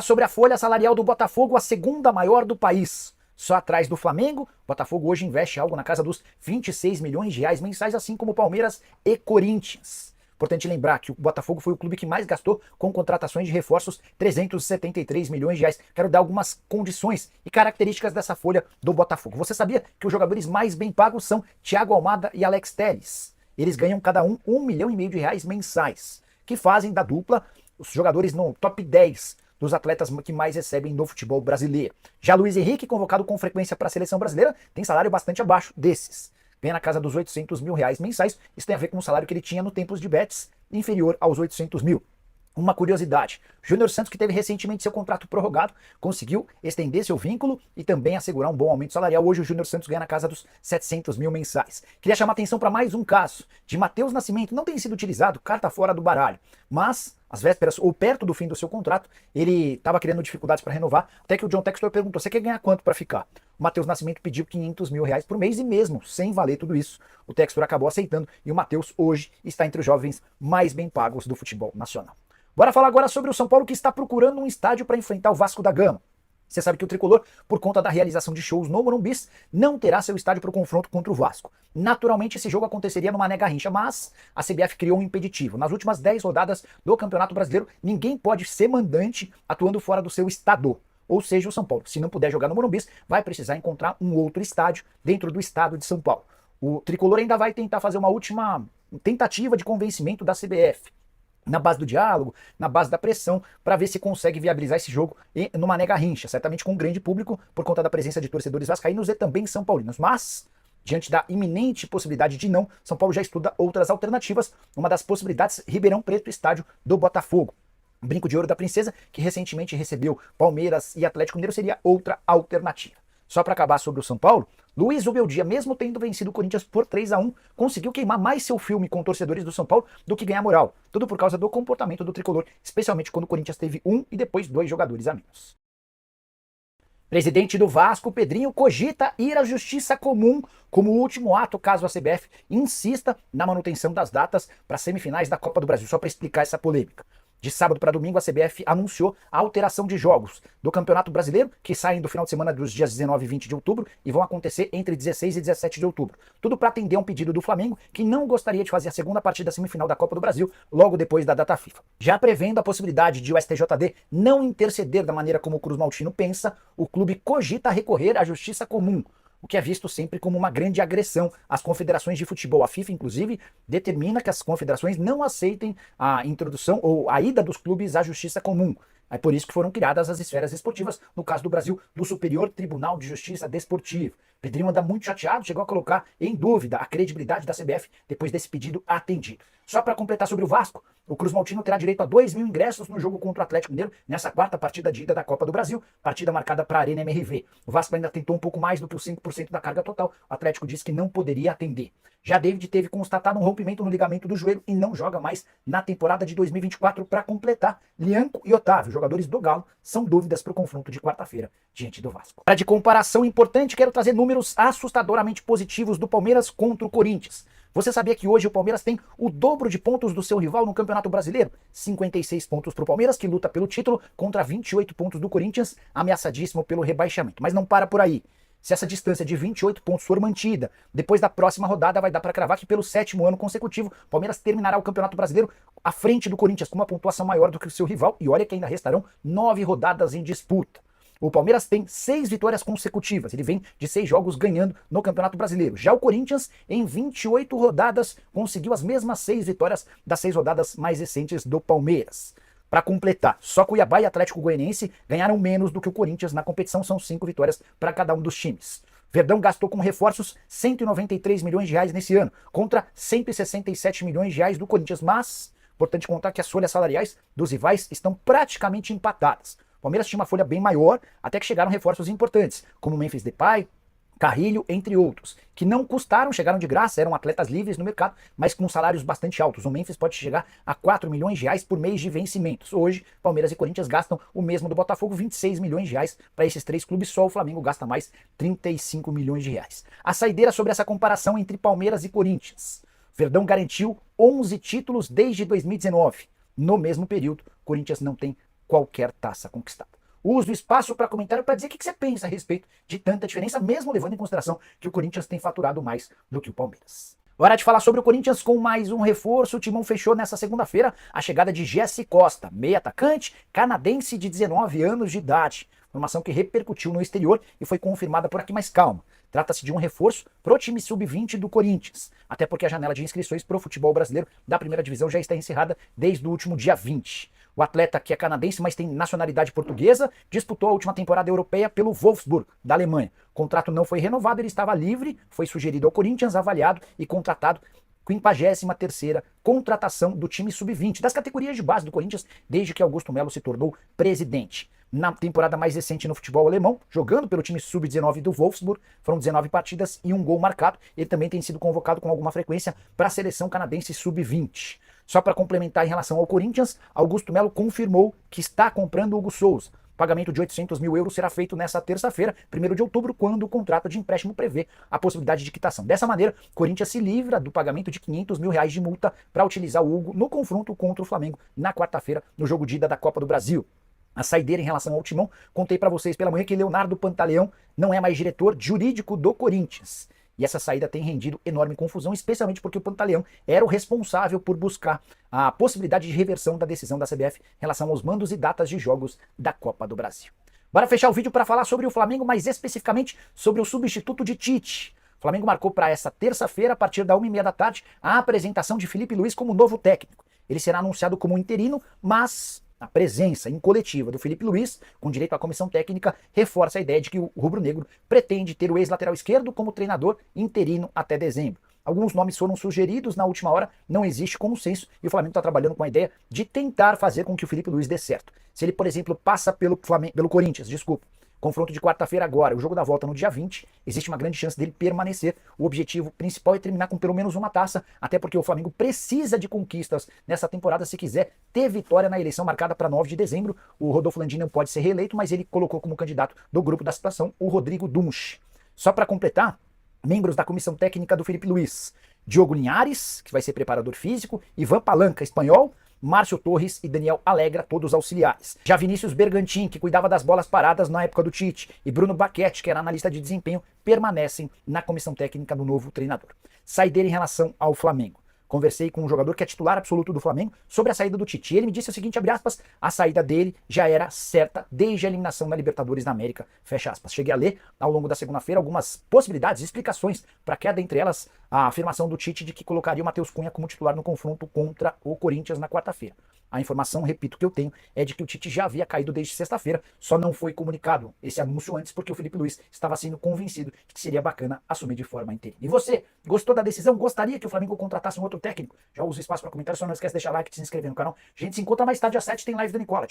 Sobre a folha salarial do Botafogo, a segunda maior do país. Só atrás do Flamengo, o Botafogo hoje investe algo na casa dos 26 milhões de reais mensais, assim como Palmeiras e Corinthians. Importante lembrar que o Botafogo foi o clube que mais gastou com contratações de reforços, 373 milhões de reais. Quero dar algumas condições e características dessa folha do Botafogo. Você sabia que os jogadores mais bem pagos são Thiago Almada e Alex Telles? Eles ganham cada um 1,5 milhão de reais mensais, que fazem da dupla os jogadores no top 10 dos atletas que mais recebem no futebol brasileiro. Já Luiz Henrique, convocado com frequência para a seleção brasileira, tem salário bastante abaixo desses. Ganha na casa dos 800 mil reais mensais. Isso tem a ver com o salário que ele tinha no Tempos de Betis, inferior aos 800 mil. Uma curiosidade, Júnior Santos, que teve recentemente seu contrato prorrogado, conseguiu estender seu vínculo e também assegurar um bom aumento salarial. Hoje o Júnior Santos ganha na casa dos 700 mil mensais. Queria chamar atenção para mais um caso de Matheus Nascimento, não tem sido utilizado, carta fora do baralho, mas às vésperas ou perto do fim do seu contrato, ele estava criando dificuldades para renovar, até que o John Textor perguntou, você quer ganhar quanto para ficar? O Matheus Nascimento pediu 500 mil reais por mês e mesmo sem valer tudo isso, o Textor acabou aceitando e o Matheus hoje está entre os jovens mais bem pagos do futebol nacional. Bora falar agora sobre o São Paulo, que está procurando um estádio para enfrentar o Vasco da Gama. Você sabe que o Tricolor, por conta da realização de shows no Morumbi, não terá seu estádio para o confronto contra o Vasco. Naturalmente, esse jogo aconteceria no Mané Garrincha, mas a CBF criou um impeditivo. Nas últimas 10 rodadas do Campeonato Brasileiro, ninguém pode ser mandante atuando fora do seu estado. Ou seja, o São Paulo, se não puder jogar no Morumbi, vai precisar encontrar um outro estádio dentro do estado de São Paulo. O Tricolor ainda vai tentar fazer uma última tentativa de convencimento da CBF, na base do diálogo, na base da pressão, para ver se consegue viabilizar esse jogo no Mané Garrincha, certamente com um grande público, por conta da presença de torcedores vascaínos e também são paulinos. Mas, diante da iminente possibilidade de não, São Paulo já estuda outras alternativas, uma das possibilidades, Ribeirão Preto, estádio do Botafogo. O Brinco de Ouro da Princesa, que recentemente recebeu Palmeiras e Atlético Mineiro, seria outra alternativa. Só para acabar sobre o São Paulo, Luiz Ubeldia, mesmo tendo vencido o Corinthians por 3-1, conseguiu queimar mais seu filme com torcedores do São Paulo do que ganhar moral. Tudo por causa do comportamento do tricolor, especialmente quando o Corinthians teve um e depois 2 jogadores a menos. Presidente do Vasco, Pedrinho, cogita ir à justiça comum como último ato caso a CBF insista na manutenção das datas para as semifinais da Copa do Brasil. Só para explicar essa polêmica. De sábado para domingo, a CBF anunciou a alteração de jogos do Campeonato Brasileiro, que saem do final de semana dos dias 19 e 20 de outubro e vão acontecer entre 16 e 17 de outubro. Tudo para atender a um pedido do Flamengo, que não gostaria de fazer a segunda partida semifinal da Copa do Brasil logo depois da data FIFA. Já prevendo a possibilidade de o STJD não interceder da maneira como o Cruz Maltino pensa, o clube cogita recorrer à justiça comum, o que é visto sempre como uma grande agressão às confederações de futebol. A FIFA, inclusive, determina que as confederações não aceitem a introdução ou a ida dos clubes à justiça comum. É por isso que foram criadas as esferas esportivas, no caso do Brasil, do Superior Tribunal de Justiça Desportivo. Pedrinho anda muito chateado, chegou a colocar em dúvida a credibilidade da CBF depois desse pedido atendido. Só para completar sobre o Vasco, o Cruz Maltino terá direito a 2 mil ingressos no jogo contra o Atlético Mineiro nessa quarta partida de ida da Copa do Brasil, partida marcada para a Arena MRV. O Vasco ainda tentou um pouco mais do que os 5% da carga total, o Atlético disse que não poderia atender. Já David teve constatado um rompimento no ligamento do joelho e não joga mais na temporada de 2024 para completar. Lianco e Otávio, jogadores do Galo, são dúvidas para o confronto de quarta-feira diante do Vasco. Para de comparação importante, quero trazer números assustadoramente positivos do Palmeiras contra o Corinthians. Você sabia que hoje o Palmeiras tem o dobro de pontos do seu rival no Campeonato Brasileiro? 56 pontos para o Palmeiras, que luta pelo título, contra 28 pontos do Corinthians, ameaçadíssimo pelo rebaixamento. Mas não para por aí. Se essa distância de 28 pontos for mantida, depois da próxima rodada vai dar para cravar que pelo 7º ano consecutivo, o Palmeiras terminará o Campeonato Brasileiro à frente do Corinthians, com uma pontuação maior do que o seu rival, e olha que ainda restarão 9 rodadas em disputa. O Palmeiras tem 6 vitórias consecutivas, ele vem de 6 jogos ganhando no Campeonato Brasileiro. Já o Corinthians, em 28 rodadas, conseguiu as mesmas 6 vitórias das 6 rodadas mais recentes do Palmeiras. Para completar, só Cuiabá e Atlético Goianiense ganharam menos do que o Corinthians na competição, são 5 vitórias para cada um dos times. Verdão gastou com reforços 193 milhões de reais nesse ano, contra 167 milhões de reais do Corinthians, mas importante contar que as folhas salariais dos rivais estão praticamente empatadas. O Palmeiras tinha uma folha bem maior, até que chegaram reforços importantes, como Memphis Depay, Carrilho, entre outros, que não custaram, chegaram de graça, eram atletas livres no mercado, mas com salários bastante altos. O Memphis pode chegar a 4 milhões de reais por mês de vencimentos. Hoje, Palmeiras e Corinthians gastam o mesmo do Botafogo, 26 milhões de reais para esses 3 clubes, só o Flamengo gasta mais 35 milhões de reais. A saideira sobre essa comparação entre Palmeiras e Corinthians. Verdão garantiu 11 títulos desde 2019. No mesmo período, Corinthians não tem qualquer taça conquistada. Uso o espaço para comentário para dizer o que você pensa a respeito de tanta diferença, mesmo levando em consideração que o Corinthians tem faturado mais do que o Palmeiras. Hora de falar sobre o Corinthians com mais um reforço. O Timão fechou nessa segunda-feira a chegada de Jesse Costa, meio atacante canadense de 19 anos de idade. Informação que repercutiu no exterior e foi confirmada por aqui, mas calma. Trata-se de um reforço para o time sub-20 do Corinthians, até porque a janela de inscrições para o futebol brasileiro da primeira divisão já está encerrada desde o último dia 20. O atleta, que é canadense, mas tem nacionalidade portuguesa, disputou a última temporada europeia pelo Wolfsburg, da Alemanha. O contrato não foi renovado, ele estava livre, foi sugerido ao Corinthians, avaliado e contratado. 53ª contratação do time sub-20, das categorias de base do Corinthians, desde que Augusto Melo se tornou presidente. Na temporada mais recente no futebol alemão, jogando pelo time sub-19 do Wolfsburg, foram 19 partidas e um gol marcado. Ele também tem sido convocado com alguma frequência para a seleção canadense sub-20. Só para complementar em relação ao Corinthians, Augusto Melo confirmou que está comprando o Hugo Souza. O pagamento de 800 mil euros será feito nesta terça-feira, 1º de outubro, quando o contrato de empréstimo prevê a possibilidade de quitação. Dessa maneira, o Corinthians se livra do pagamento de 500 mil reais de multa para utilizar o Hugo no confronto contra o Flamengo na quarta-feira, no jogo de ida da Copa do Brasil. A saideira em relação ao Timão, contei para vocês pela manhã que Leonardo Pantaleão não é mais diretor jurídico do Corinthians. E essa saída tem rendido enorme confusão, especialmente porque o Pantaleão era o responsável por buscar a possibilidade de reversão da decisão da CBF em relação aos mandos e datas de jogos da Copa do Brasil. Bora fechar o vídeo para falar sobre o Flamengo, mais especificamente sobre o substituto de Tite. O Flamengo marcou para essa terça-feira, a partir da 1h30 da tarde, a apresentação de Felipe Luiz como novo técnico. Ele será anunciado como interino, mas a presença em coletiva do Felipe Luiz, com direito à comissão técnica, reforça a ideia de que o rubro-negro pretende ter o ex-lateral esquerdo como treinador interino até dezembro. Alguns nomes foram sugeridos na última hora, não existe consenso e o Flamengo está trabalhando com a ideia de tentar fazer com que o Felipe Luiz dê certo. Se ele, por exemplo, passa pelo Corinthians, confronto de quarta-feira agora, o jogo da volta no dia 20, existe uma grande chance dele permanecer. O objetivo principal é terminar com pelo menos uma taça, até porque o Flamengo precisa de conquistas nessa temporada se quiser ter vitória na eleição marcada para 9 de dezembro. O Rodolfo Landim não pode ser reeleito, mas ele colocou como candidato do grupo da situação o Rodrigo Dunch. Só para completar, membros da comissão técnica do Felipe Luiz: Diogo Linhares, que vai ser preparador físico, Ivan Palanca, espanhol, Márcio Torres e Daniel Alegra, todos auxiliares. Já Vinícius Bergantin, que cuidava das bolas paradas na época do Tite, e Bruno Baquete, que era analista de desempenho, permanecem na comissão técnica do novo treinador. Saideira em relação ao Flamengo. Conversei com um jogador que é titular absoluto do Flamengo sobre a saída do Tite. Ele me disse o seguinte, abre aspas, a saída dele já era certa desde a eliminação da Libertadores da América, fecha aspas. Cheguei a ler ao longo da segunda-feira algumas possibilidades, explicações para queda, entre elas a afirmação do Tite de que colocaria o Matheus Cunha como titular no confronto contra o Corinthians na quarta-feira. A informação, repito, que eu tenho é de que o Tite já havia caído desde sexta-feira, só não foi comunicado esse anúncio antes porque o Felipe Luiz estava sendo convencido de que seria bacana assumir de forma interina. E você, gostou da decisão? Gostaria que o Flamengo contratasse um outro técnico? Já usa espaço para comentário, só não esquece de deixar like e se inscrever no canal. A gente se encontra mais tarde às 7, tem live do Nicola.